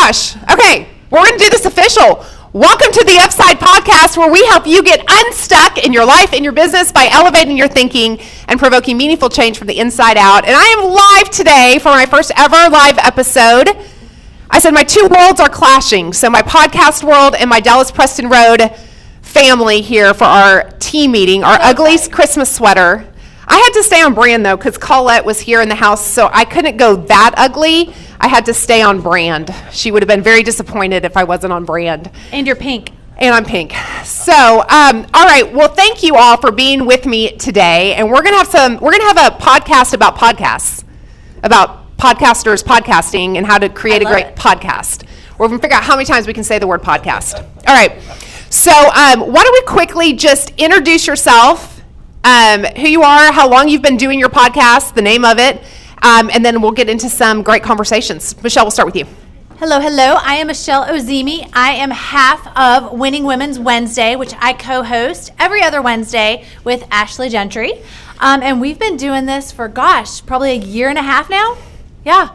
gosh. Okay, we're going to do this official. Welcome to the Upside Podcast, where we help you get unstuck in your life and your business by elevating your thinking and provoking meaningful change from the inside out. And I am live today for my first ever live episode. I said my two worlds are clashing. So my podcast world and my Dallas Preston Road family here for our team meeting, our Uglies Christmas sweater. I had to stay on brand though, because Colette was here in the house, so I couldn't go that ugly. I had to stay on brand. She would have been very disappointed if I wasn't on brand. And you're pink. And I'm pink. So, all right. Well, thank you all for being with me today. And we're gonna have a podcast about podcasts, about podcasters podcasting and how to create a great podcast. We're gonna figure out how many times we can say the word podcast. All right. So, why don't we quickly just introduce yourself, who you are, how long you've been doing your podcast, the name of it, and then we'll get into some great conversations. Michelle, we'll start with you. Hello. I am Michelle Ozimi. I am half of Winning Women's Wednesday, which I co-host every other Wednesday with Ashley Gentry. And we've been doing this for, probably a year and a half now. Yeah.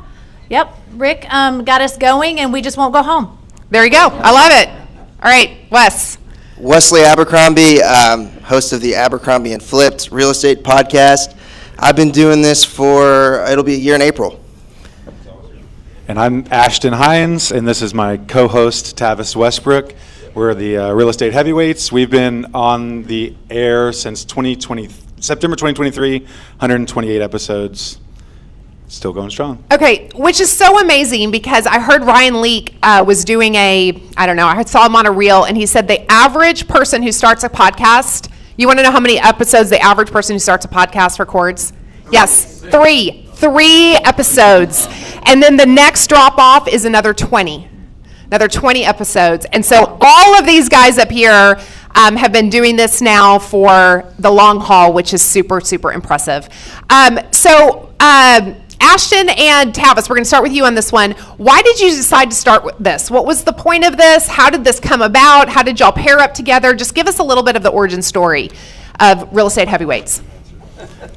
Yep. Rick got us going, and we just won't go home. There you go. I love it. All right, Wes. Wesley Abercrombie, host of the Abercrombie and Flipped Real Estate Podcast. I've been doing this it'll be a year in April. And I'm Ashton Hines, and this is my co-host, Tavis Westbrook. We're the Real Estate Heavyweights. We've been on the air since September 2023, 128 episodes. Still going strong. Okay, which is so amazing because I heard Ryan Leak was doing I saw him on a reel, and he said the average person who starts a podcast, you want to know how many episodes the average person who starts a podcast records? Yes, three episodes. And then the next drop off is another 20 episodes. And so all of these guys up here have been doing this now for the long haul, which is super, super impressive. Ashton and Tavis, we're going to start with you on this one. Why did you decide to start with this? What was the point of this? How did this come about? How did y'all pair up together? Just give us a little bit of the origin story of Real Estate Heavyweights.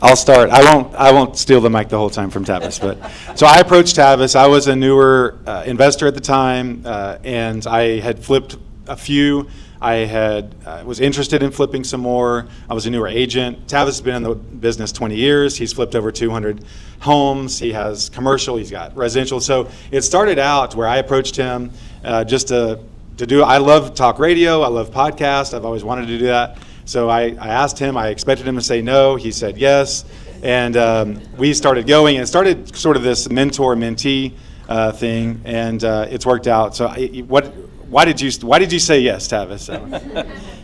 I'll start. I won't steal the mic the whole time from Tavis. But so I approached Tavis. I was a newer investor at the time, and I had flipped a few. I was interested in flipping some more. I was a newer agent. Tavis has been in the business 20 years. He's flipped over 200 homes. He has commercial. He's got residential. So it started out where I approached him just to do. I love talk radio. I love podcasts. I've always wanted to do that. So I asked him. I expected him to say no. He said yes. And we started going. And it started sort of this mentor-mentee thing. And it's worked out. So Why did you say yes, Tavis?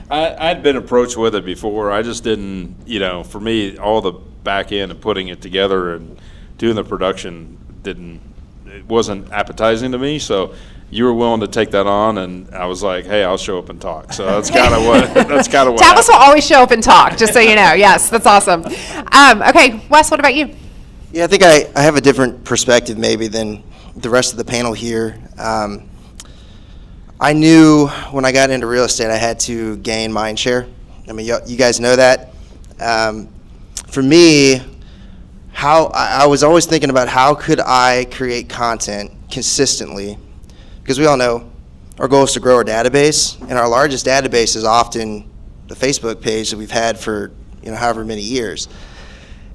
I'd been approached with it before. I just didn't, for me, all the back end and putting it together and doing the production it wasn't appetizing to me. So you were willing to take that on, and I was like, hey, I'll show up and talk. So that's kind of what Tavis happened. will always show up and talk, just so you know. Yes, that's awesome. Okay, Wes, what about you? Yeah, I think I have a different perspective maybe than the rest of the panel here. I knew when I got into real estate I had to gain mind share. I mean, you guys know that. For me, I was always thinking about how could I create content consistently, because we all know our goal is to grow our database, and our largest database is often the Facebook page that we've had for however many years.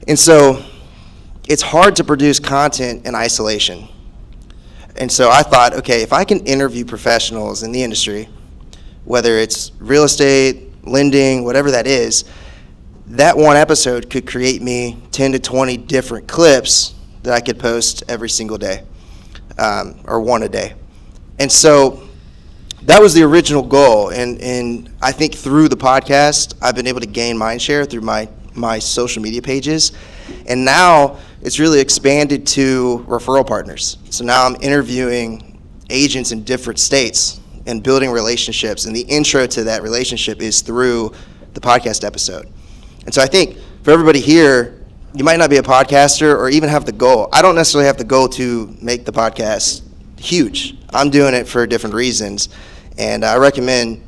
And so it's hard to produce content in isolation. And so I thought, okay, if I can interview professionals in the industry, whether it's real estate, lending, whatever that is, that one episode could create me 10 to 20 different clips that I could post every single day, or one a day. And so that was the original goal. And I think through the podcast, I've been able to gain mind share through my social media pages. And now it's really expanded to referral partners. So now I'm interviewing agents in different states and building relationships. And the intro to that relationship is through the podcast episode. And so I think for everybody here, you might not be a podcaster or even have the goal. I don't necessarily have the goal to make the podcast huge. I'm doing it for different reasons. And I recommend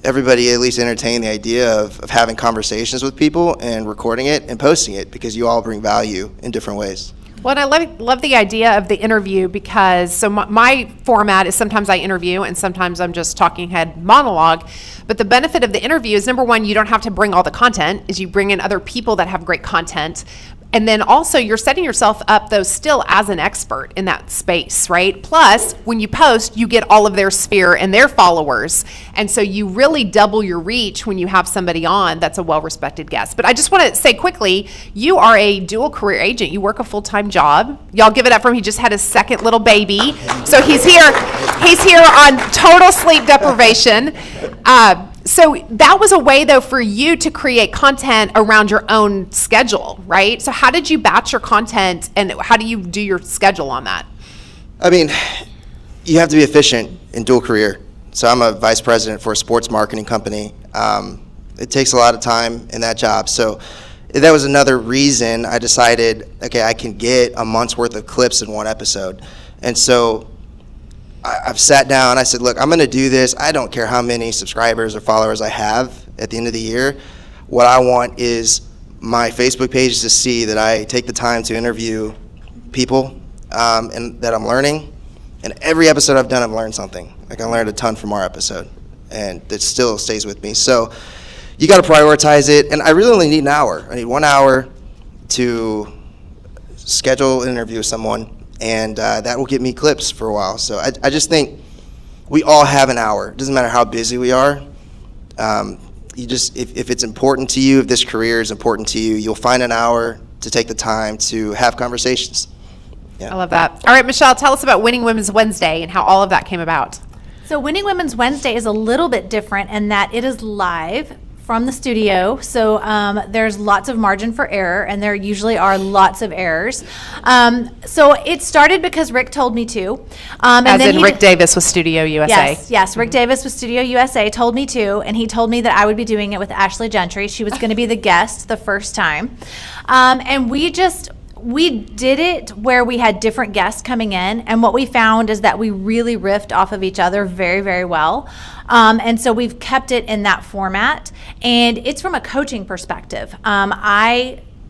everybody at least entertain the idea of having conversations with people and recording it and posting it, because you all bring value in different ways. Well, and I love the idea of the interview because so my format is sometimes I interview and sometimes I'm just talking head monologue. But the benefit of the interview is, number one, you don't have to bring all the content, is you bring in other people that have great content. And then also you're setting yourself up though still as an expert in that space, right? Plus, when you post, you get all of their sphere and their followers. And so you really double your reach when you have somebody on that's a well-respected guest. But I just want to say quickly, you are a dual career agent. You work a full-time job. Y'all give it up for him. He just had his second little baby. So he's here on total sleep deprivation. So that was a way, though, for you to create content around your own schedule, right? So how did you batch your content, and how do you do your schedule on that? I mean, you have to be efficient in dual career. So I'm a vice president for a sports marketing company. It takes a lot of time in that job. So that was another reason I decided, okay, I can get a month's worth of clips in one episode. And so I've sat down, I said, look, I'm going to do this. I don't care how many subscribers or followers I have at the end of the year. What I want is my Facebook page to see that I take the time to interview people and that I'm learning. And every episode I've done, I've learned something. Like I learned a ton from our episode, and it still stays with me. So you got to prioritize it. And I really only need an hour. I need 1 hour to schedule an interview with someone. And that will get me clips for a while. So I just think we all have an hour. It doesn't matter how busy we are. If it's important to you, if this career is important to you, you'll find an hour to take the time to have conversations. Yeah. I love that. All right, Michelle, tell us about Winning Women's Wednesday and how all of that came about. So Winning Women's Wednesday is a little bit different in that it is live from the studio. So there's lots of margin for error, and there usually are lots of errors. So it started because Rick told me to. As in Rick Davis with Studio USA. Yes. Rick Davis with Studio USA told me to, and he told me that I would be doing it with Ashley Gentry. She was going to be the guest the first time. And we did it where we had different guests coming in, and what we found is that we really riffed off of each other very, very well. And so we've kept it in that format, and it's from a coaching perspective.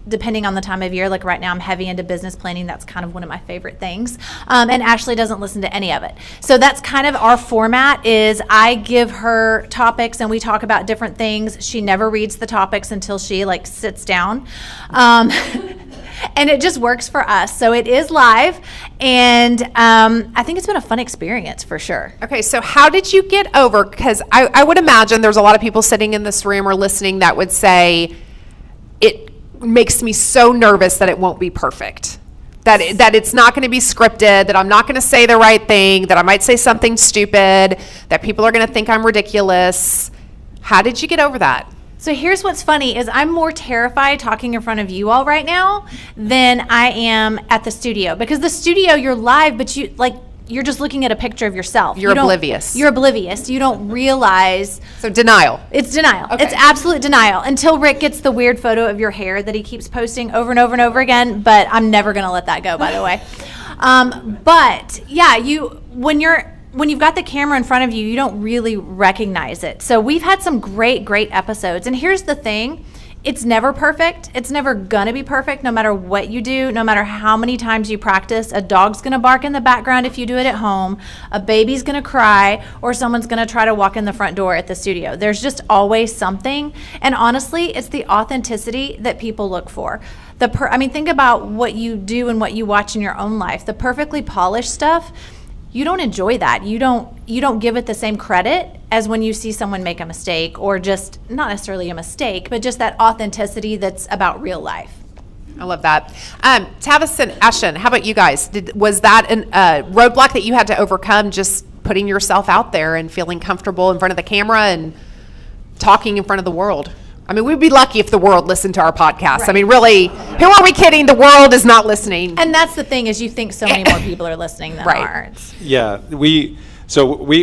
Depending on the time of year, like right now I'm heavy into business planning. That's kind of one of my favorite things. And Ashley doesn't listen to any of it. So that's kind of our format is I give her topics and we talk about different things. She never reads the topics until she sits down. And it just works for us. So it is live, and I think it's been a fun experience for sure. Okay, so how did you get over, because I would imagine there's a lot of people sitting in this room or listening that would say, it makes me so nervous that it won't be perfect, that it's not going to be scripted, that I'm not going to say the right thing, that I might say something stupid, that people are going to think I'm ridiculous. How did you get over that? So here's what's funny is I'm more terrified talking in front of you all right now than I am at the studio, because the studio you're live, but you're just looking at a picture of yourself. You're oblivious. You're oblivious. You don't realize. So denial. It's denial. Okay. It's absolute denial until Rick gets the weird photo of your hair that he keeps posting over and over and over again. But I'm never going to let that go, by the way. But yeah, when you've got the camera in front of you, you don't really recognize it. So we've had some great episodes. And here's the thing. It's never perfect. It's never gonna be perfect no matter what you do, no matter how many times you practice. A dog's gonna bark in the background if you do it at home. A baby's gonna cry, or someone's gonna try to walk in the front door at the studio. There's just always something. And honestly, it's the authenticity that people look for. Think about what you do and what you watch in your own life. The perfectly polished stuff, you don't enjoy that. You don't give it the same credit as when you see someone make a mistake, or just not necessarily a mistake, but just that authenticity that's about real life. I love that. Tavis and Ashton, how about you guys? Was that a roadblock that you had to overcome, just putting yourself out there and feeling comfortable in front of the camera and talking in front of the world? I mean, we'd be lucky if the world listened to our podcast. Right. I mean, really, who are we kidding? The world is not listening. And that's the thing, is you think so many more people are listening than Right. are. Yeah,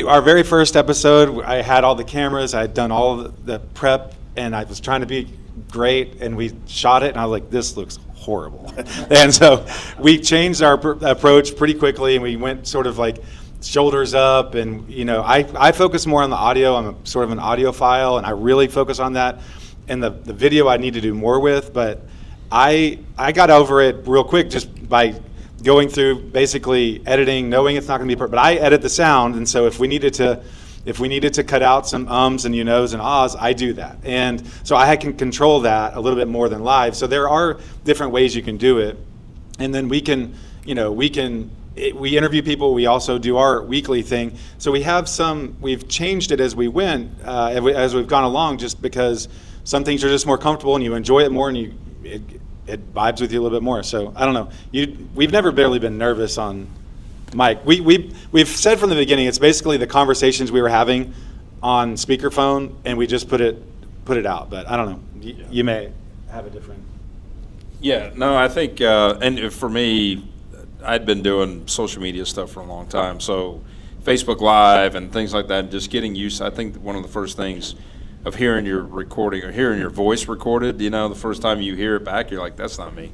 our very first episode, I had all the cameras, I had done all the prep, and I was trying to be great, and we shot it, and I was like, this looks horrible. And so we changed our approach pretty quickly, and we went sort of like shoulders up, and I focus more on the audio. I'm sort of an audiophile, and I really focus on that. And the video I need to do more with, but I got over it real quick just by going through basically editing, knowing it's not going to be perfect. But I edit the sound, and so if we needed to cut out some ums and you-knows and ahs, I do that. And so I can control that a little bit more than live. So there are different ways you can do it. And then we interview people. We also do our weekly thing. So we've changed it as we went, as we've gone along, just because some things are just more comfortable and you enjoy it more, and it vibes with you a little bit more. So I don't know. We've never barely been nervous on mic. We've said from the beginning, it's basically the conversations we were having on speakerphone, and we just put it out. But I don't know. You may have a different. Yeah, no, I think, and for me, I'd been doing social media stuff for a long time, so Facebook Live and things like that, just getting used. I think one of the first things of hearing your recording or hearing your voice recorded, the first time you hear it back, you're like, that's not me.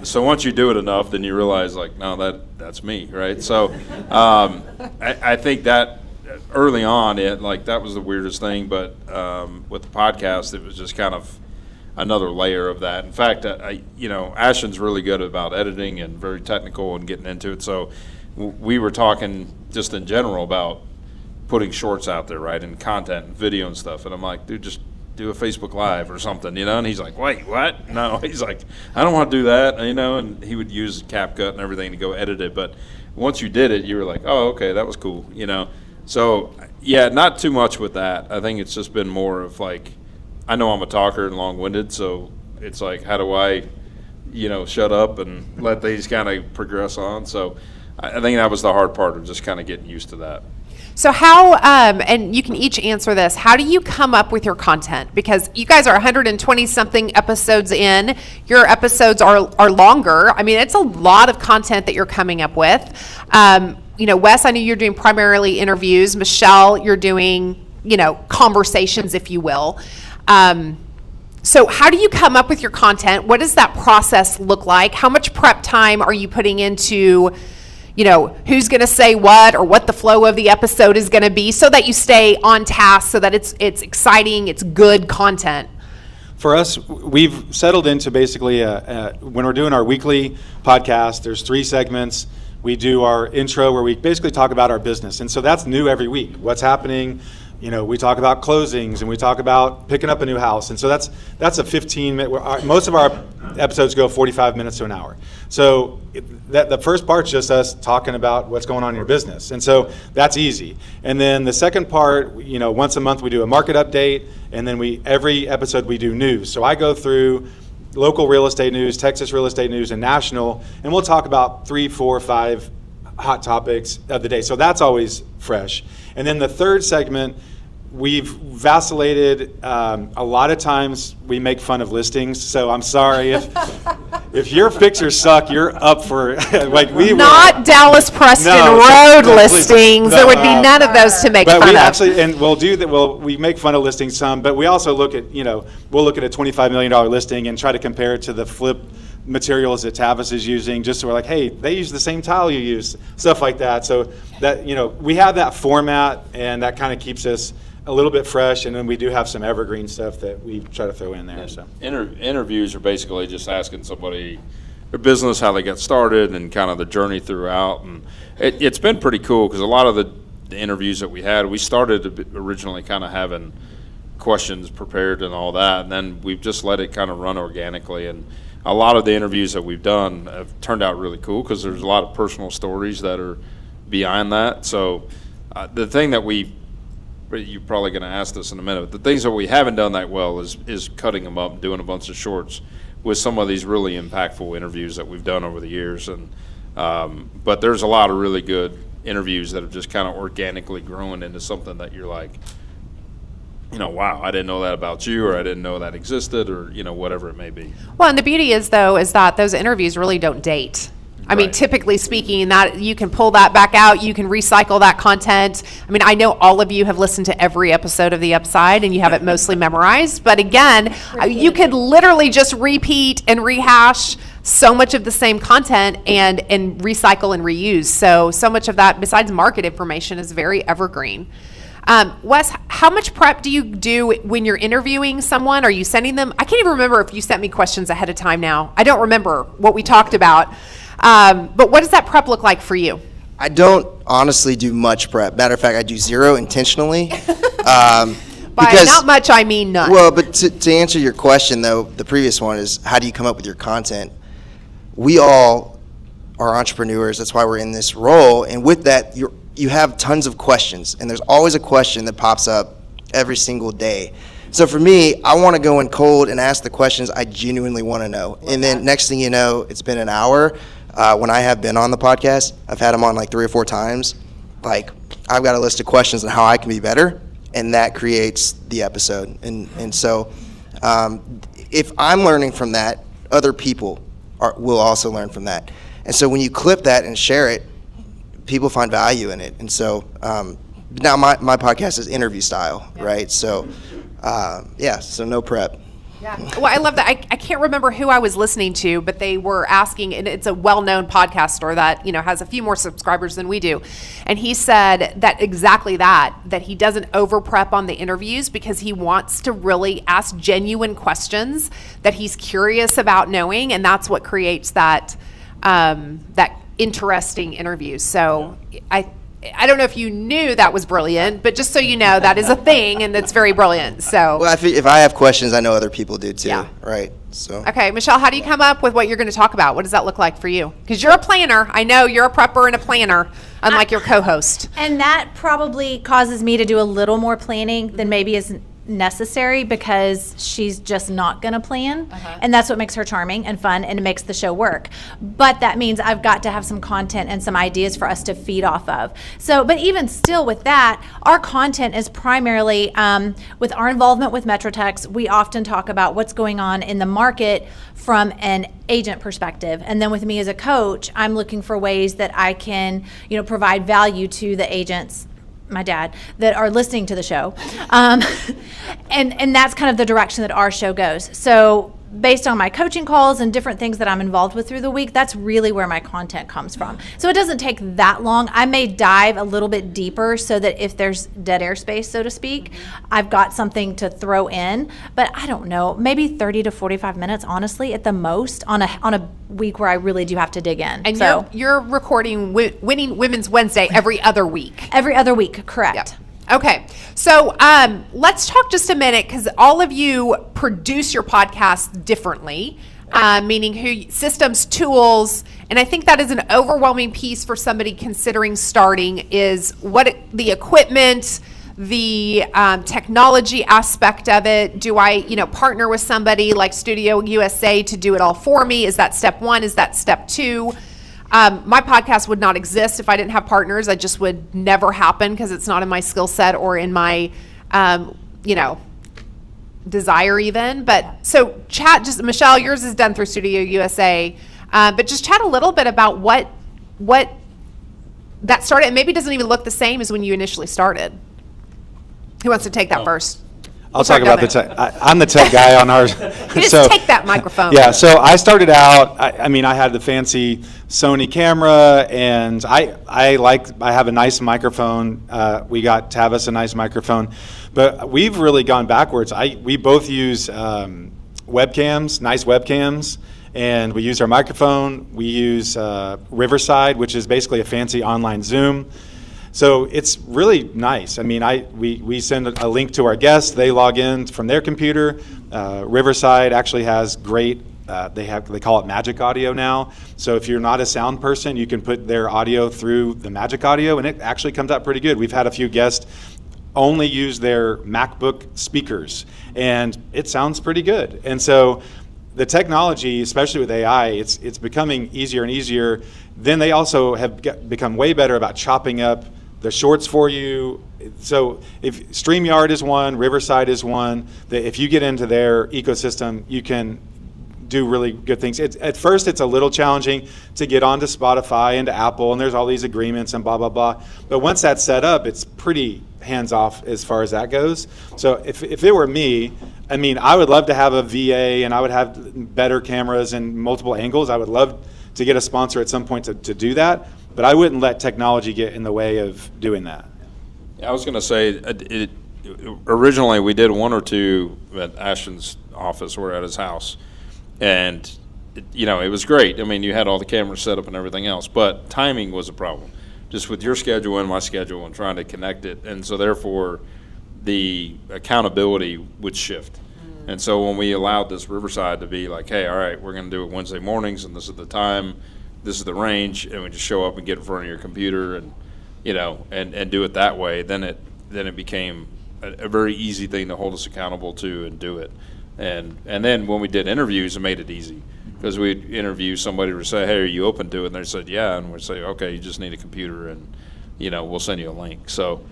So once you do it enough, then you realize, like, no, that's me, right? So I think that early on, that was the weirdest thing, but with the podcast, it was just kind of another layer of that. In fact, Ashton's really good about editing and very technical and getting into it. So we were talking just in general about putting shorts out there, right, and content and video and stuff. And I'm like, dude, just do a Facebook Live or something, And he's like, wait, what? No, he's like, I don't want to do that, and he would use CapCut and everything to go edit it. But once you did it, you were like, oh, okay, that was cool, So, yeah, not too much with that. I think it's just been more of like, I know I'm a talker and long-winded, so it's like, how do I, shut up and let these kind of progress on? So I think that was the hard part of just kind of getting used to that. So how, and you can each answer this, how do you come up with your content? Because you guys are 120-something episodes in. Your episodes are longer. I mean, it's a lot of content that you're coming up with. Wes, I know you're doing primarily interviews. Michelle, you're doing, conversations, if you will. So how do you come up with your content? What does that process look like? How much prep time are you putting into who's going to say what or what the flow of the episode is going to be, so that you stay on task, so that it's exciting, it's good content? For us, we've settled into basically when we're doing our weekly podcast, there's 3 segments. We do our intro where we basically talk about our business. And so that's new every week. What's happening? We talk about closings and we talk about picking up a new house. And so that's a 15-minute, most of our episodes go 45 minutes to an hour. So the first part's just us talking about what's going on in your business. And so that's easy. And then the second part, once a month we do a market update, and then every episode we do news. So I go through local real estate news, Texas real estate news, and national, and we'll talk about 3, 4, 5 hot topics of the day. So that's always fresh. And then the third segment, we've vacillated. A lot of times we make fun of listings. So I'm sorry if your fixers suck, you're up for Not Dallas Preston Road listings. There would be none of those to make fun of. But we actually, and we'll do that. We make fun of listings some, but we also look at, we'll look at a $25 million listing and try to compare it to the flip materials that Tavis is using, just so we're like, hey, they use the same tile you use, stuff like that. So that, we have that format, and that kind of keeps us a little bit fresh, and then we do have some evergreen stuff that we try to throw in there. So Interviews are basically just asking somebody their business, how they got started, and kind of the journey throughout. And it's been pretty cool, because a lot of the interviews that we had, we started originally kind of having questions prepared and all that, and then we've just let it kind of run organically. And a lot of the interviews that we've done have turned out really cool, because there's a lot of personal stories that are behind that. So the thing that you're probably going to ask this in a minute, but the things that we haven't done that well is cutting them up and doing a bunch of shorts with some of these really impactful interviews that we've done over the years. And but there's a lot of really good interviews that have just kind of organically grown into something that you're like, wow, I didn't know that about you, or I didn't know that existed, or whatever it may be. Well, and the beauty is that those interviews really don't date. I mean, typically speaking, that you can pull that back out, you can recycle that content. I mean, I know all of you have listened to every episode of The Upside, and you have it mostly memorized. But again, you could literally just repeat and rehash so much of the same content and recycle and reuse. So much of that, besides market information, is very evergreen. Wes, how much prep do you do when you're interviewing someone? Are you sending them? I can't even remember if you sent me questions ahead of time now. I don't remember what we talked about. But what does that prep look like for you? I don't honestly do much prep. Matter of fact, I do zero intentionally. By not much, I mean none. Well, but to answer your question, though, the previous one is how do you come up with your content? We all are entrepreneurs. That's why we're in this role. And with that, you have tons of questions. And there's always a question that pops up every single day. So for me, I want to go in cold and ask the questions I genuinely want to know. And then next thing you know, it's been an hour. When I have been on the podcast, I've had them on like 3 or 4 times. Like, I've got a list of questions on how I can be better, and that creates the episode. And so if I'm learning from that, other people will also learn from that. And so when you clip that and share it, people find value in it. And so now my podcast is interview style, right? So so no prep. Yeah. Well, I love that. I can't remember who I was listening to, but they were asking, and it's a well-known podcaster that, has a few more subscribers than we do. And he said that exactly that he doesn't over prep on the interviews because he wants to really ask genuine questions that he's curious about knowing. And that's what creates that interesting interview. So I don't know if you knew that was brilliant, but just so you know, that is a thing, and it's very brilliant. So, well, if I have questions, I know other people do too, Yeah. right? So. Okay, Michelle, how do you come up with what you're going to talk about? What does that look like for you? Because you're a planner. I know you're a prepper and a planner, unlike your co-host. And that probably causes me to do a little more planning than maybe is necessary because she's just not going to plan. And that's what makes her charming and fun, and it makes the show work. But that means I've got to have some content and some ideas for us to feed off of. So, but even still with that, our content is primarily with our involvement with Metrotex. We often talk about what's going on in the market from an agent perspective. And then with me as a coach, I'm looking for ways that I can, provide value to the agents, my dad, that are listening to the show. And that's kind of the direction that our show goes. So based on my coaching calls and different things that I'm involved with through the week, that's really where my content comes from. So it doesn't take that long. I may dive a little bit deeper so that if there's dead air space, so to speak, I've got something to throw in. But I don't know, maybe 30 to 45 minutes, honestly, at the most, on a week where I really do have to dig in. And so you're recording Winning Women's Wednesday every other week. Every other week, correct. Yep. Okay, so let's talk just a minute, because all of you produce your podcast differently, meaning systems, tools, and I think that is an overwhelming piece for somebody considering starting is the equipment, the technology aspect of it. Do I, partner with somebody like Studio USA to do it all for me? Is that step 1? Is that step 2? My podcast would not exist if I didn't have partners. I just would never happen because it's not in my skill set or in my, desire even. But so Michelle, yours is done through Studio USA. But just chat a little bit about what that started. And maybe it doesn't even look the same as when you initially started. Who wants to take that first? I'll talk about the tech. I'm the tech guy on ours. You just take that microphone. Yeah, so I started out, I had the fancy Sony camera, and I have a nice microphone. We got Tavis a nice microphone, but we've really gone backwards. We both use webcams, nice webcams, and we use our microphone. We use Riverside, which is basically a fancy online Zoom. So it's really nice. We send a link to our guests. They log in from their computer. Riverside actually has great, they call it Magic Audio now. So if you're not a sound person, you can put their audio through the Magic Audio, and it actually comes out pretty good. We've had a few guests only use their MacBook speakers, and it sounds pretty good. And so the technology, especially with AI, it's becoming easier and easier. Then they also have become way better about chopping up the shorts for you. So if StreamYard is one, Riverside is one, that if you get into their ecosystem, you can do really good things. At first, it's a little challenging to get onto Spotify and to Apple, and there's all these agreements and blah, blah, blah. But once that's set up, it's pretty hands-off as far as that goes. So if it were me, I would love to have a VA, and I would have better cameras and multiple angles. I would love to get a sponsor at some point to do that, but I wouldn't let technology get in the way of doing that. Yeah, I was going to say, originally we did 1 or 2 at Ashton's office or at his house, and it was great. I mean, you had all the cameras set up and everything else, but timing was a problem, just with your schedule and my schedule and trying to connect it. And so therefore, the accountability would shift. And so when we allowed this Riverside to be like, hey, all right, we're going to do it Wednesday mornings, and this is the time, this is the range, and we just show up and get in front of your computer and, and do it that way, then it became a very easy thing to hold us accountable to and do it. And then when we did interviews, it made it easy, because we'd interview somebody to say, hey, are you open to it? And they said, yeah, and we'd say, okay, you just need a computer, and we'll send you a link. So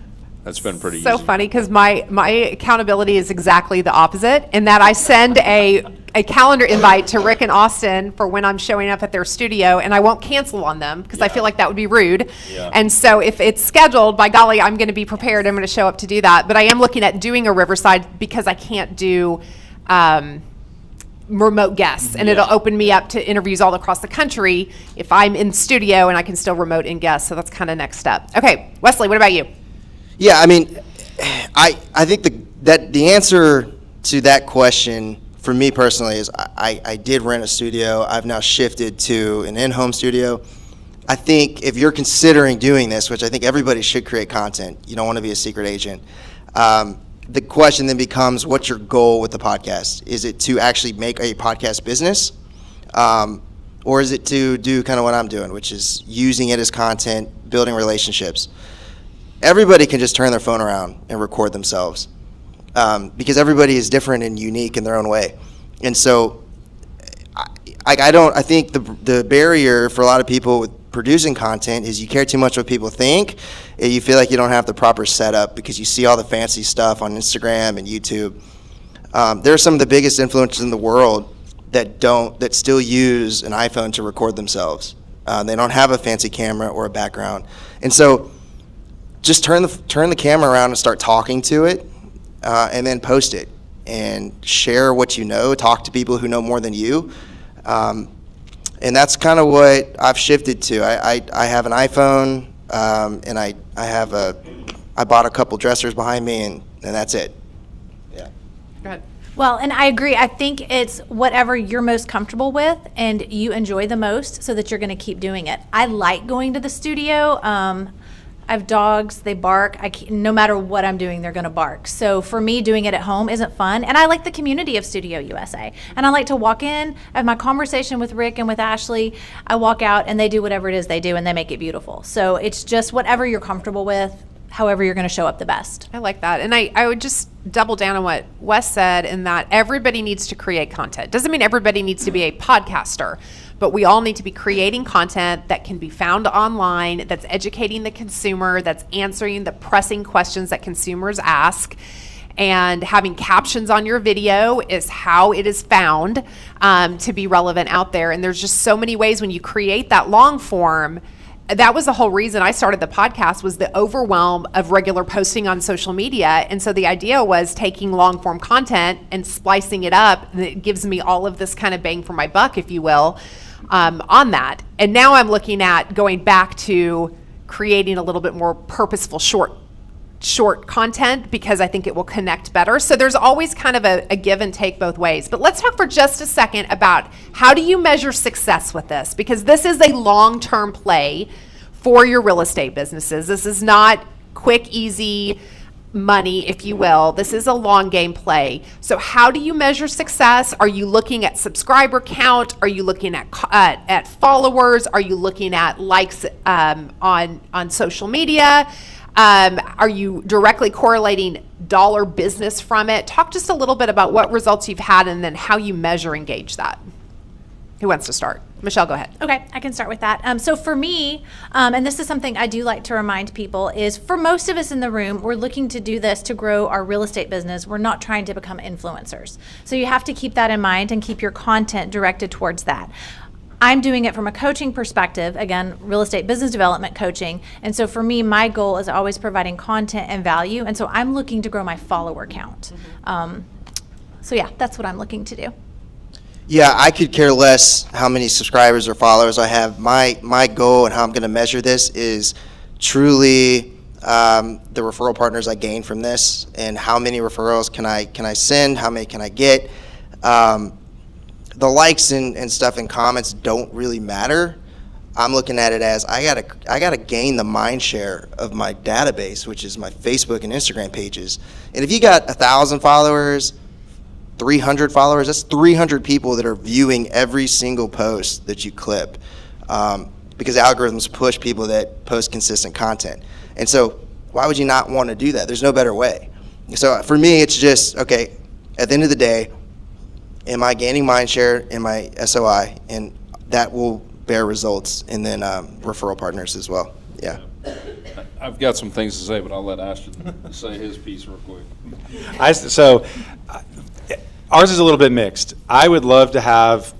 that's been pretty easy. So funny, because my accountability is exactly the opposite, in that I send a calendar invite to Rick and Austin for when I'm showing up at their studio, and I won't cancel on them because I feel like that would be rude. Yeah. And so if it's scheduled, by golly, I'm going to be prepared. I'm going to show up to do that. But I am looking at doing a Riverside because I can't do remote guests, and it'll open me up to interviews all across the country if I'm in studio and I can still remote in guests. So that's kind of next step. Okay, Wesley, what about you? Yeah, I mean, I think the answer to that question for me personally is I did rent a studio. I've now shifted to an in-home studio. I think if you're considering doing this, which I think everybody should create content, you don't want to be a secret agent. The question then becomes, what's your goal with the podcast? Is it to actually make a podcast business? Or is it to do kind of what I'm doing, which is using it as content, building relationships? Everybody can just turn their phone around and record themselves, because everybody is different and unique in their own way. And so I think the barrier for a lot of people with producing content is you care too much what people think, and you feel like you don't have the proper setup because you see all the fancy stuff on Instagram and YouTube. There are some of the biggest influencers in the world that still use an iPhone to record themselves. They don't have a fancy camera or a background. And so just turn the camera around and start talking to it, and then post it and share what you know. Talk to people who know more than you, and that's kind of what I've shifted to. I have an iPhone, and I bought a couple dressers behind me, and that's it. Yeah. Go ahead. Well, and I agree. I think it's whatever you're most comfortable with and you enjoy the most, so that you're going to keep doing it. I like going to the studio. I have dogs, they bark. No matter what I'm doing, they're going to bark. So for me, doing it at home isn't fun. And I like the community of Studio USA. And I like to walk in, I have my conversation with Rick and with Ashley. I walk out and they do whatever it is they do, and they make it beautiful. So it's just whatever you're comfortable with, however you're going to show up the best. I like that. And I would just double down on what Wes said, in that everybody needs to create content. Doesn't mean everybody needs to be a podcaster, but we all need to be creating content that can be found online, that's educating the consumer, that's answering the pressing questions that consumers ask. And having captions on your video is how it is found to be relevant out there. And there's just so many ways when you create that long form. That was the whole reason I started the podcast, was the overwhelm of regular posting on social media. And so the idea was taking long form content and splicing it up. And it gives me all of this kind of bang for my buck, if you will, on that. And now I'm looking at going back to creating a little bit more purposeful short content, because I think it will connect better. So there's always kind of a give and take both ways. But let's talk for just a second about, how do you measure success with this? Because this is a long-term play for your real estate businesses. This is not quick, easy money, if you will. This is a long game play. So how do you measure success? Are you looking at subscriber count? Are you looking at followers? Are you looking at likes on social media? Are you directly correlating dollar business from it? Talk just a little bit about what results you've had, and then how you measure engage that. Who wants to start? Michelle, go ahead. Okay, I can start with that. So for me, and this is something I do like to remind people, is for most of us in the room, we're looking to do this to grow our real estate business. We're not trying to become influencers. So you have to keep that in mind and keep your content directed towards that. I'm doing it from a coaching perspective, again, real estate business development coaching. And so for me, my goal is always providing content and value. And so I'm looking to grow my follower count. So yeah, that's what I'm looking to do. Yeah, I could care less how many subscribers or followers I have. My goal and how I'm going to measure this is truly the referral partners I gain from this, and how many referrals can I send, how many can I get. the likes and stuff and comments don't really matter. I'm looking at it as I gotta gain the mind share of my database, which is my Facebook and Instagram pages. And if you got 1,000 followers, 300 followers, that's 300 people that are viewing every single post that you clip, because algorithms push people that post consistent content. And so why would you not want to do that? There's no better way. So for me, it's just, okay, at the end of the day, am I gaining mind share in my SOI? And that will bear results, and then referral partners as well. Yeah. I've got some things to say, but I'll let Ashton say his piece real quick. Ours is a little bit mixed. I would love to have,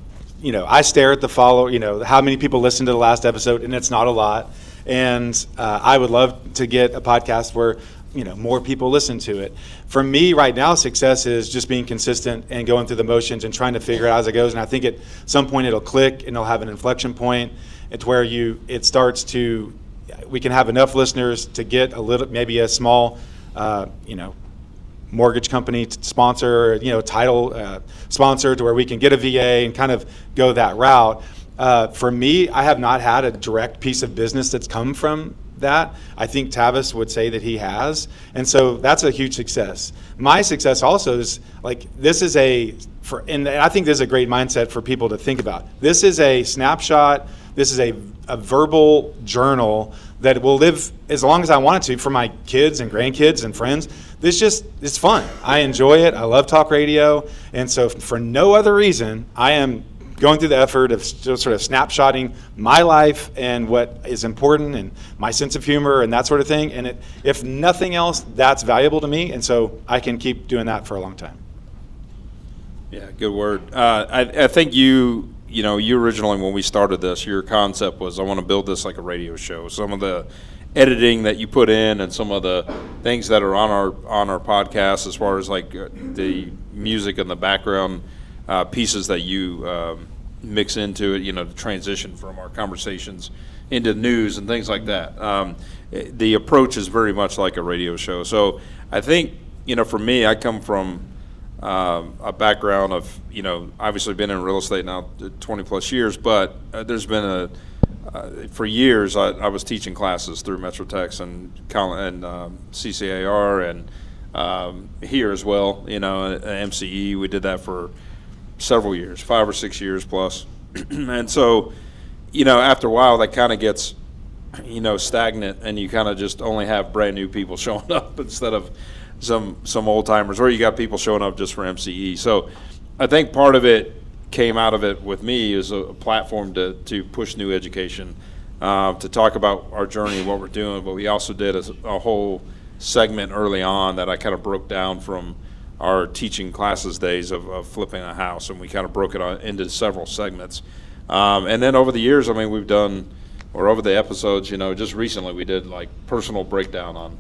I stare at the how many people listened to the last episode, and it's not a lot. And I would love to get a podcast where, more people listen to it. For me right now, success is just being consistent and going through the motions and trying to figure it out as it goes. And I think at some point it'll click and it'll have an inflection point. It's where we can have enough listeners to get maybe a small, mortgage company sponsor, title sponsor, to where we can get a VA and kind of go that route. For me, I have not had a direct piece of business that's come from that. I think Tavis would say that he has. And so that's a huge success. My success also is and I think this is a great mindset for people to think about. This is a snapshot. This is a verbal journal that will live as long as I want it to for my kids and grandkids and friends. It's fun. I enjoy it. I love talk radio. And so for no other reason, I am going through the effort of sort of snapshotting my life and what is important and my sense of humor and that sort of thing. And if nothing else, that's valuable to me. And so I can keep doing that for a long time. Yeah, good word. I think you originally, when we started this, your concept was, I want to build this like a radio show. Some of the editing that you put in and some of the things that are on our podcast, as far as like the music and the background pieces that you mix into it, the transition from our conversations into news and things like that. The approach is very much like a radio show. So I think, for me, I come from a background of, obviously been in real estate now 20 plus years, but there's been for years I was teaching classes through Metro Techs and CCAR and here as well, at MCE. We did that for several years, 5 or 6 years plus. And so, after a while that kind of gets, stagnant, and you kind of just only have brand new people showing up instead of some old timers, or you got people showing up just for MCE. So I think part of it came out of it with me is a platform to push new education, to talk about our journey and what we're doing. But we also did a whole segment early on that I kind of broke down from our teaching classes days of flipping a house, and we kind of broke it into several segments. And then over the years, we've done, or over the episodes, just recently we did like personal breakdown on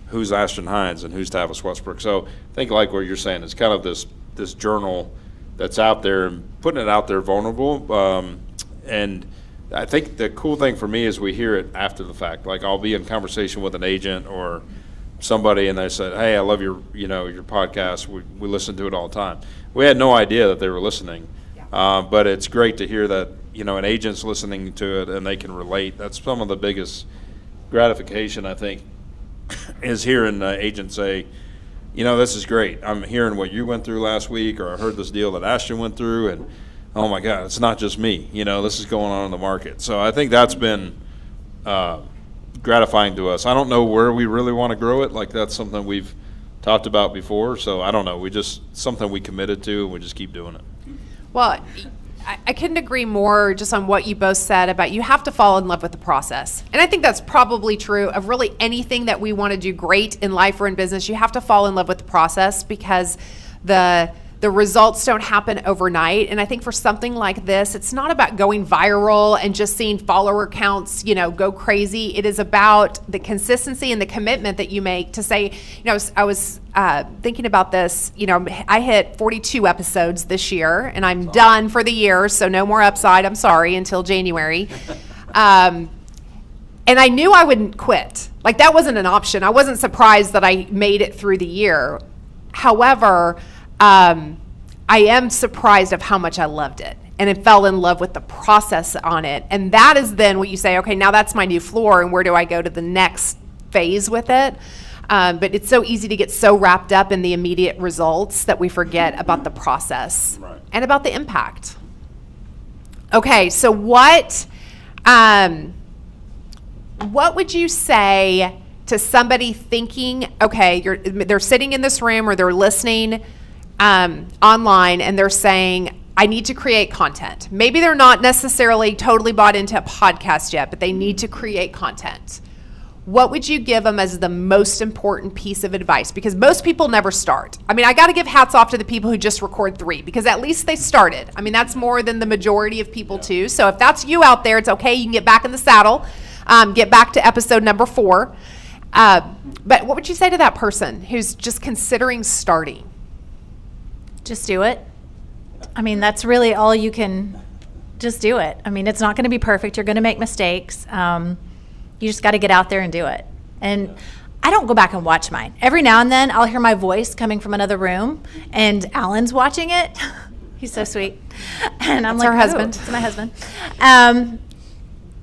who's Ashton Hines and who's Tavis Westbrook. So I think like what you're saying, it's kind of this journal that's out there and putting it out there vulnerable. And I think the cool thing for me is we hear it after the fact. Like I'll be in conversation with an agent or somebody and they said, hey, I love your podcast. We listen to it all the time. We had no idea that they were listening. But it's great to hear that, an agent's listening to it and they can relate. That's some of the biggest gratification, I think, is hearing an agent say, this is great. I'm hearing what you went through last week, or I heard this deal that Ashton went through, and oh my God, it's not just me. This is going on in the market. So I think that's been gratifying to us. I don't know where we really want to grow it. Like that's something we've talked about before. So I don't know. Something we committed to, and we just keep doing it. Well, I couldn't agree more just on what you both said about you have to fall in love with the process. And I think that's probably true of really anything that we want to do great in life or in business. You have to fall in love with the process because the results don't happen overnight. And I think for something like this, it's not about going viral and just seeing follower counts, go crazy. It is about the consistency and the commitment that you make to say, I was thinking about this, I hit 42 episodes this year and I'm done for the year. So no more upside. I'm sorry, until January. And I knew I wouldn't quit. Like that wasn't an option. I wasn't surprised that I made it through the year. However, I am surprised of how much I loved it. And I fell in love with the process on it. And that is then what you say, okay, now that's my new floor, and where do I go to the next phase with it? But it's so easy to get so wrapped up in the immediate results that we forget about the process and about the impact. Okay, so what would you say to somebody thinking, okay, they're sitting in this room or they're listening online and they're saying, I need to create content. Maybe they're not necessarily totally bought into a podcast yet, but they need to create content. What would you give them as the most important piece of advice? Because most people never start. I mean, I got to give hats off to the people who just record 3, because at least they started. I mean, that's more than the majority of people too. So if that's you out there, it's okay. You can get back in the saddle, get back to episode number 4. But what would you say to that person who's just considering starting? Just do it. I mean, that's really all you can. Just do it. I mean, it's not going to be perfect. You're going to make mistakes. You just got to get out there and do it. And I don't go back and watch mine. Every now and then I'll hear my voice coming from another room, and Alan's watching it. He's so sweet. And I'm like, her husband. It's my husband.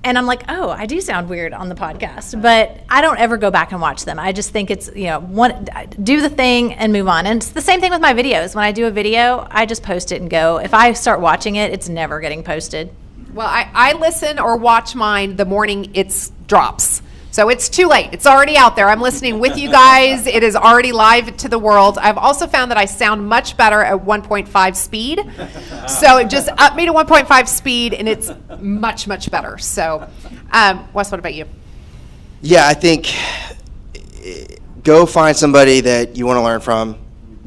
And I'm like, oh, I do sound weird on the podcast, but I don't ever go back and watch them. I just think it's, do the thing and move on. And it's the same thing with my videos. When I do a video, I just post it and go. If I start watching it, it's never getting posted. Well, I listen or watch mine the morning it drops. So it's too late. It's already out there. I'm listening with you guys. It is already live to the world. I've also found that I sound much better at 1.5 speed. So it just upped me to 1.5 speed, and it's much, much better. So, Wes, what about you? Yeah, I think go find somebody that you want to learn from,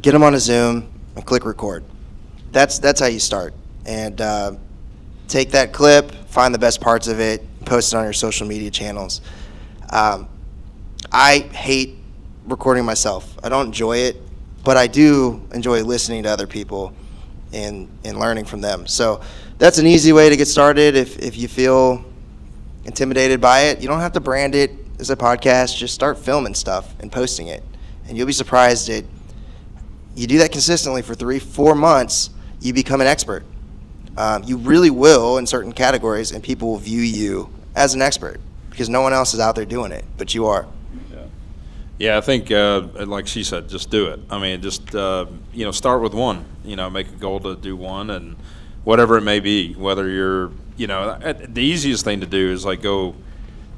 get them on a Zoom, and click record. That's how you start. And take that clip, find the best parts of it, post it on your social media channels. I hate recording myself. I don't enjoy it, but I do enjoy listening to other people and learning from them. So that's an easy way to get started if you feel intimidated by it. You don't have to brand it as a podcast. Just start filming stuff and posting it. And you'll be surprised that you do that consistently for 3-4 months, you become an expert. You really will in certain categories, and people will view you as an expert, because no one else is out there doing it, but you are. Yeah, I think, like she said, just do it. I mean, just, start with one. Make a goal to do one, and whatever it may be, whether you're, the easiest thing to do is like go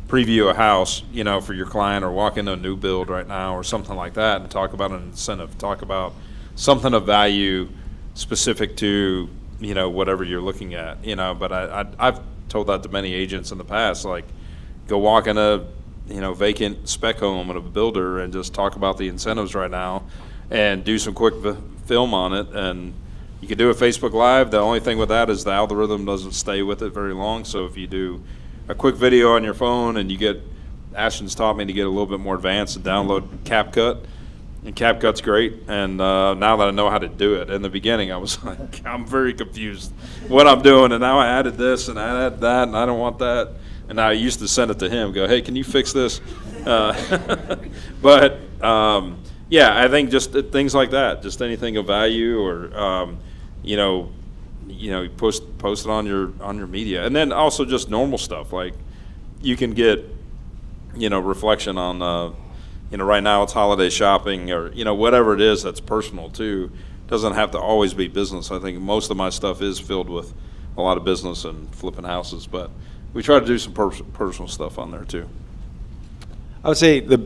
preview a house, for your client, or walk into a new build right now or something like that, and talk about an incentive, talk about something of value specific to, whatever you're looking at, but I've told that to many agents in the past, like, go walk in a vacant spec home at a builder and just talk about the incentives right now and do some quick film on it. And you can do a Facebook Live. The only thing with that is the algorithm doesn't stay with it very long. So if you do a quick video on your phone, and Ashton's taught me to get a little bit more advanced and download CapCut. And CapCut's great, and now that I know how to do it. In the beginning, I was like, I'm very confused what I'm doing, and now I added this and I added that, and I don't want that. And I used to send it to him, go, hey, can you fix this? But, I think just things like that, just anything of value, or, post it on your media. And then also just normal stuff, like you can get, reflection on, right now it's holiday shopping, or, whatever it is that's personal too. Doesn't have to always be business. I think most of my stuff is filled with a lot of business and flipping houses, but we try to do some personal stuff on there too. I would say the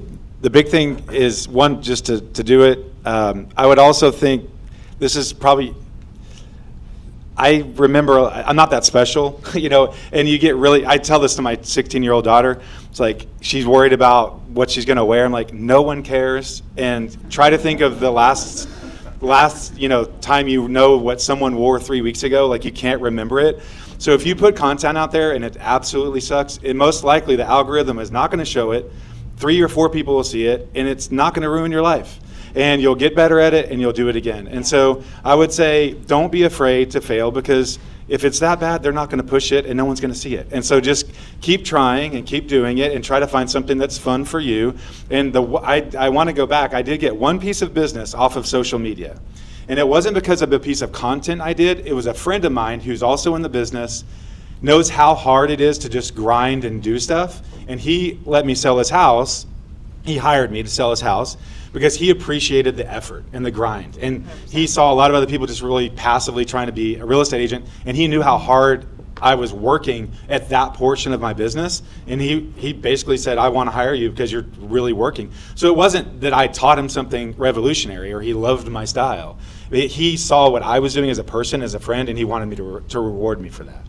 big thing is, one, just to do it. I would also think this is probably, I remember I'm not that special, and you get really, I tell this to my 16-year-old daughter. It's like, she's worried about what she's going to wear. I'm like, no one cares. And try to think of the last time what someone wore 3 weeks ago, like you can't remember it. So if you put content out there and it absolutely sucks, it most likely the algorithm is not going to show it. 3 or 4 people will see it, and it's not going to ruin your life. And you'll get better at it, and you'll do it again. And so I would say, don't be afraid to fail, because if it's that bad, they're not going to push it, and no one's going to see it. And so just keep trying and keep doing it, and try to find something that's fun for you. And I want to go back. I did get one piece of business off of social media. And it wasn't because of a piece of content I did. It was a friend of mine who's also in the business, knows how hard it is to just grind and do stuff. And he let me sell his house. He hired me to sell his house because he appreciated the effort and the grind. And he saw a lot of other people just really passively trying to be a real estate agent. And he knew how hard I was working at that portion of my business, and he basically said, I want to hire you because you're really working. So it wasn't that I taught him something revolutionary or he loved my style. He saw what I was doing as a person, as a friend, and he wanted me to reward me for that.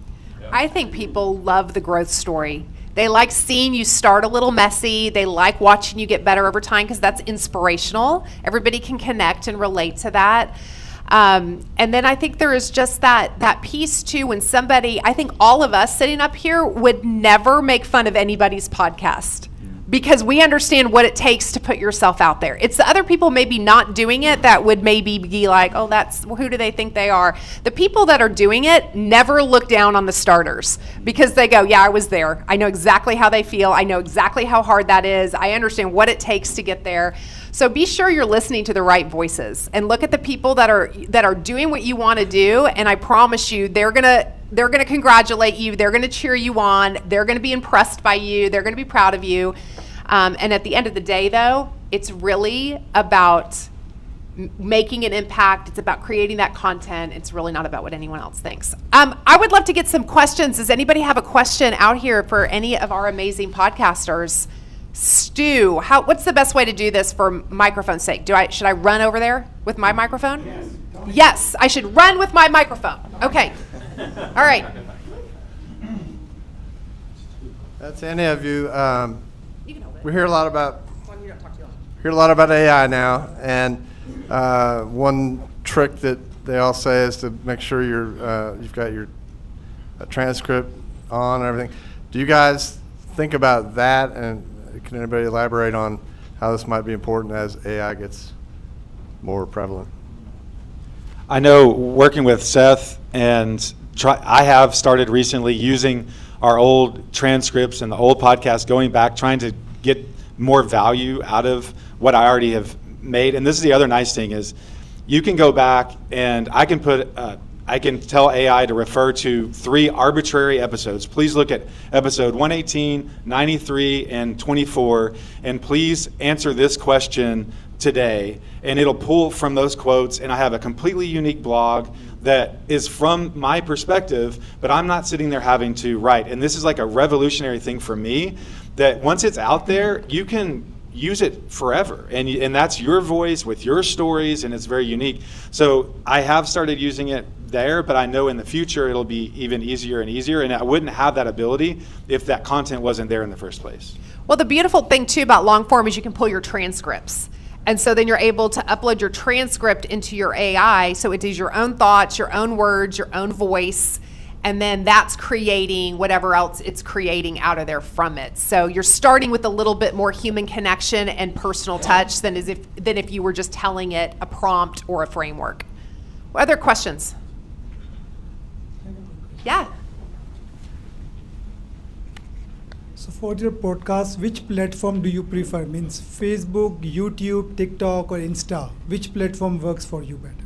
I think people love the growth story. They like seeing you start a little messy. They like watching you get better over time because that's inspirational. Everybody can connect and relate to that. And then I think there is just that piece too when somebody, I think all of us sitting up here would never make fun of anybody's podcast because we understand what it takes to put yourself out there. It's the other people maybe not doing it that would maybe be like, oh, who do they think they are? The people that are doing it never look down on the starters because they go, yeah, I was there. I know exactly how they feel. I know exactly how hard that is. I understand what it takes to get there. So be sure you're listening to the right voices and look at the people that are doing what you want to do. And I promise you, they're gonna congratulate you. They're gonna cheer you on. They're gonna be impressed by you. They're gonna be proud of you. And at the end of the day, though, it's really about making an impact. It's about creating that content. It's really not about what anyone else thinks. I would love to get some questions. Does anybody have a question out here for any of our amazing podcasters? Stu, what's the best way to do this for microphone's sake? Should I run over there with my microphone? Yes, I should run with my microphone. Okay. All right. That's any of you. We hear a lot about AI now, and one trick that they all say is to make sure you've got your transcript on and everything. Do you guys think about that, and can anybody elaborate on how this might be important as AI gets more prevalent? I know working with Seth and I have started recently using our old transcripts and the old podcast, going back, trying to get more value out of what I already have made. And this is the other nice thing is you can go back and I can tell AI to refer to 3 arbitrary episodes. Please look at episode 118, 93, and 24, and please answer this question today. And it'll pull from those quotes, and I have a completely unique blog that is from my perspective, but I'm not sitting there having to write. And this is like a revolutionary thing for me, that once it's out there, you can use it forever, and that's your voice with your stories, and it's very unique. So I have started using it there, but I know in the future it'll be even easier and easier, and I wouldn't have that ability if that content wasn't there in the first place. Well, the beautiful thing too about long form is you can pull your transcripts. And so then you're able to upload your transcript into your AI, so it is your own thoughts, your own words, your own voice, and then that's creating whatever else it's creating out of there from it. So you're starting with a little bit more human connection and personal touch than if you were just telling it a prompt or a framework. What other questions? Yeah. So for your podcast, which platform do you prefer? Means Facebook, YouTube, TikTok, or Insta? Which platform works for you better?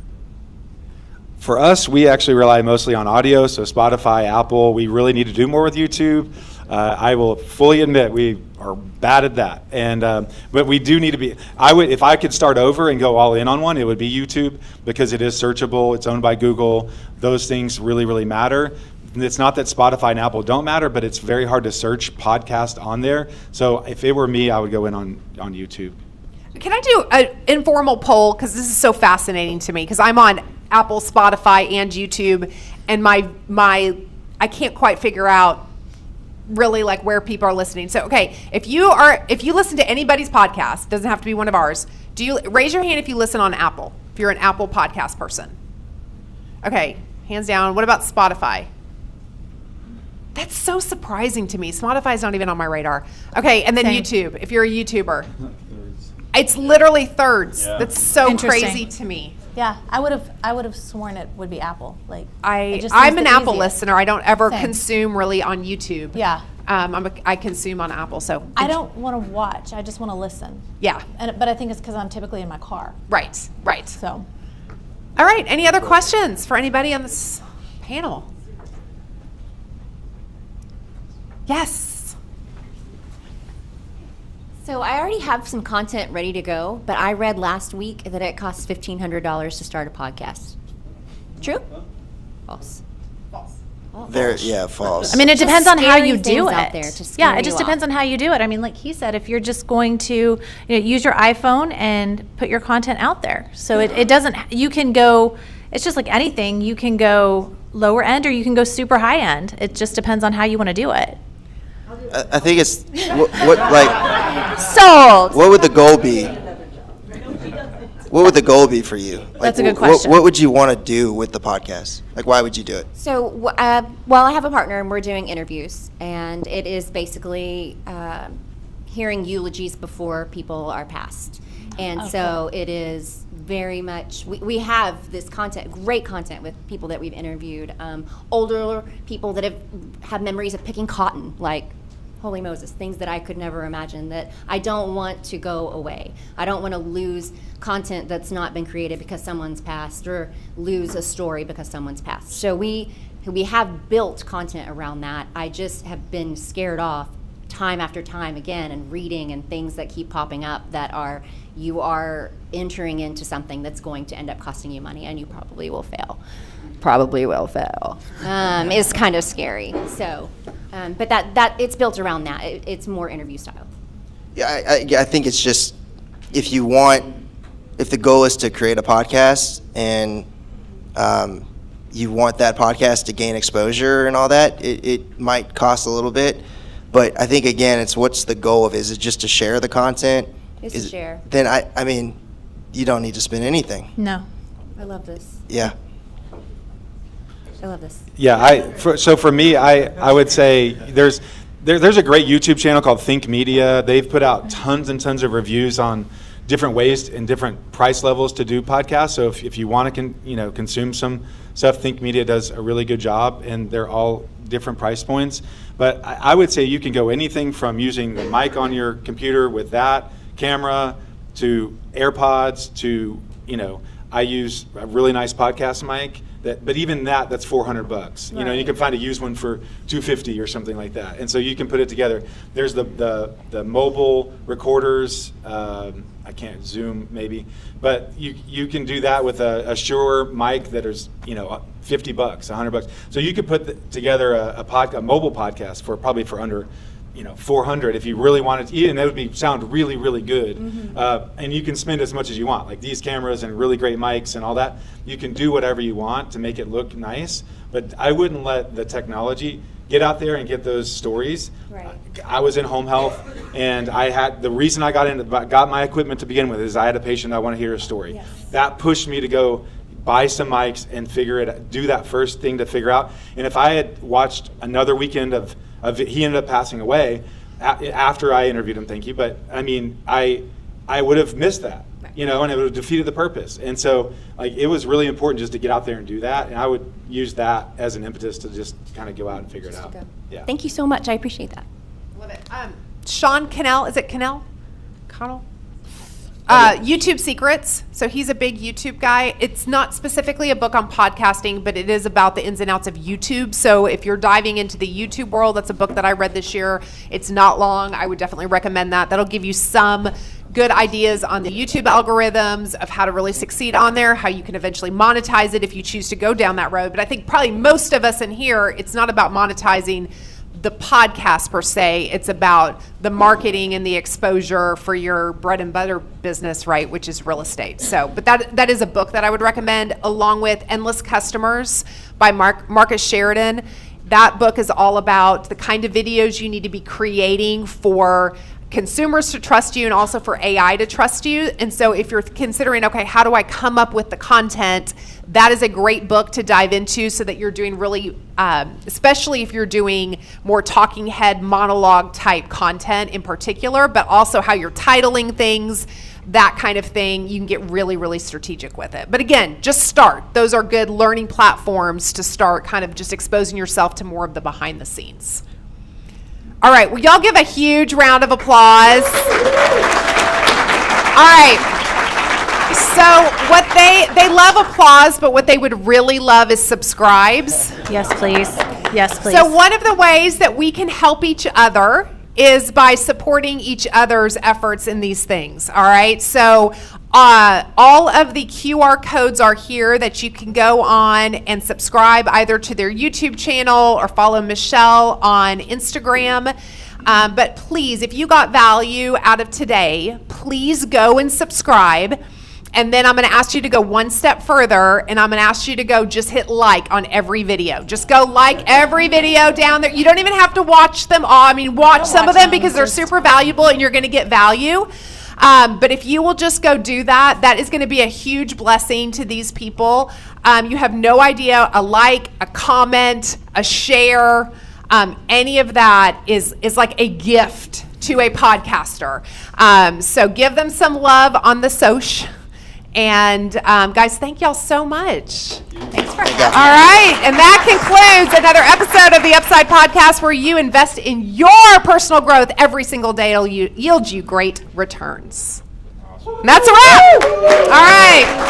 For us, we actually rely mostly on audio, so Spotify, Apple. We really need to do more with YouTube. I will fully admit we are bad at that, and but we do need to be. If I could start over and go all in on one, it would be YouTube, because it is searchable. It's owned by Google. Those things really, really matter. And it's not that Spotify and Apple don't matter, but it's very hard to search podcast on there. So if it were me, I would go in on YouTube. Can I do an informal poll? Because this is so fascinating to me, because I'm on Apple, Spotify, and YouTube, and I can't quite figure out really like where people are listening. So, okay, if you listen to anybody's podcast, doesn't have to be one of ours, do you raise your hand if you listen on Apple, if you're an Apple podcast person? Okay, hands down. What about Spotify? That's so surprising to me. Spotify's not even on my radar. Okay, and then Same. YouTube, if you're a YouTuber. It's literally thirds. Yeah. That's so Interesting. crazy to me. Yeah, I would have sworn it would be Apple. Like it just I'm seems an the Apple easiest. listener. I don't ever Same. consume really on YouTube. Yeah. I consume on Apple. So I don't want to watch. I just want to listen. Yeah. But I think it's because I'm typically in my car. Right. So All right, any other questions for anybody on this panel? Yes. So I already have some content ready to go, but I read last week that it costs $1,500 to start a podcast. True? False. False. I mean, it depends on how scary you do things it. out there to scare Yeah, it just you depends off. on how you do it. I mean, like he said, if you're just going to use your iPhone and put your content out there, so it doesn't. You can go. It's just like anything. You can go lower end or you can go super high end. It just depends on how you want to do it. I think it's like Sold. what would the goal be? What would the goal be for you? Like, That's a good question. What would you want to do with the podcast? Like, why would you do it? So, well, I have a partner and we're doing interviews, and it is basically hearing eulogies before people are passed. And so it is very much, we have this content, great content with people that we've interviewed, older people that have memories of picking cotton, like holy Moses, things that I could never imagine that I don't want to go away. I don't want to lose content that's not been created because someone's passed, or lose a story because someone's passed. So we have built content around that. I just have been scared off time after time again, and reading and things that keep popping up that you are entering into something that's going to end up costing you money, and you probably will fail. Is kind of scary. So, but that it's built around that. It's more interview style. Yeah, I think it's just if the goal is to create a podcast and you want that podcast to gain exposure and all that, it might cost a little bit. But I think, again, it's what's the goal of it? Is it just to share the content? It's to share. Then, I mean, you don't need to spend anything. No. I love this. Yeah. I love this. Yeah, so for me, I would say there's a great YouTube channel called Think Media. They've put out tons and tons of reviews on different ways and different price levels to do podcasts. So if you want to consume some stuff, Think Media does a really good job, and they're all different price points. But I would say you can go anything from using the mic on your computer with that camera to AirPods to, I use a really nice podcast mic. But even that's $400. Right. You can find a used one for $250 or something like that, and so you can put it together. There's the mobile recorders. I can't zoom maybe, but you can do that with a Shure mic that is $50, $100. So you could put together a mobile podcast for probably for under $400 if you really wanted to, and that would sound really, really good. Mm-hmm. And you can spend as much as you want, like these cameras and really great mics and all that. You can do whatever you want to make it look nice, but I wouldn't let the technology get out there and get those stories. Right. I was in home health, and the reason I got my equipment to begin with is I had a patient I want to hear a story. Yes. That pushed me to go buy some mics and do that first thing to figure out. And if I had watched another weekend of he ended up passing away after I interviewed him, thank you, but I mean, I would have missed that, and it would have defeated the purpose. And so, it was really important just to get out there and do that, and I would use that as an impetus to just kind of go out and figure it out. Yeah. Thank you so much. I appreciate that. Love it. Sean Cannell, is it Cannell? Connell? YouTube Secrets. So he's a big YouTube guy. It's not specifically a book on podcasting, but it is about the ins and outs of YouTube. So if you're diving into the YouTube world, that's a book that I read this year. It's not long. I would definitely recommend that. That'll give you some good ideas on the YouTube algorithms of how to really succeed on there, how you can eventually monetize it if you choose to go down that road. But I think probably most of us in here, it's not about monetizing the podcast per se. It's about the marketing and the exposure for your bread and butter business, right, which is real estate. So, but that is a book that I would recommend, along with Endless Customers by Marcus Sheridan. That book is all about the kind of videos you need to be creating for consumers to trust you and also for AI to trust you. And so if you're considering, okay, how do I come up with the content, that is a great book to dive into so that you're doing really, especially if you're doing more talking head monologue type content in particular, but also how you're titling things, that kind of thing. You can get really, really strategic with it. But again, just start. Those are good learning platforms to start kind of just exposing yourself to more of the behind the scenes. All right, well, y'all give a huge round of applause. All right. So what they love applause, but what they would really love is subscribes. Yes, please. Yes, please. So one of the ways that we can help each other is by supporting each other's efforts in these things. All right. So all of the QR codes are here that you can go on and subscribe either to their YouTube channel or follow Michelle on Instagram. But please, if you got value out of today, please go and subscribe. And then I'm going to ask you to go one step further, and I'm going to ask you to go just hit like on every video. Just go like every video down there. You don't even have to watch them all. I mean, watch some of them because they're super valuable and you're going to get value. But if you will just go do that, that is going to be a huge blessing to these people. You have no idea, a like, a comment, a share, any of that is like a gift to a podcaster. So give them some love on the soch. And guys, thank y'all so much. Thanks for having me. All right, and that concludes another episode of the Upside Podcast, where you invest in your personal growth every single day. It'll yield you great returns. And that's a wrap. All right.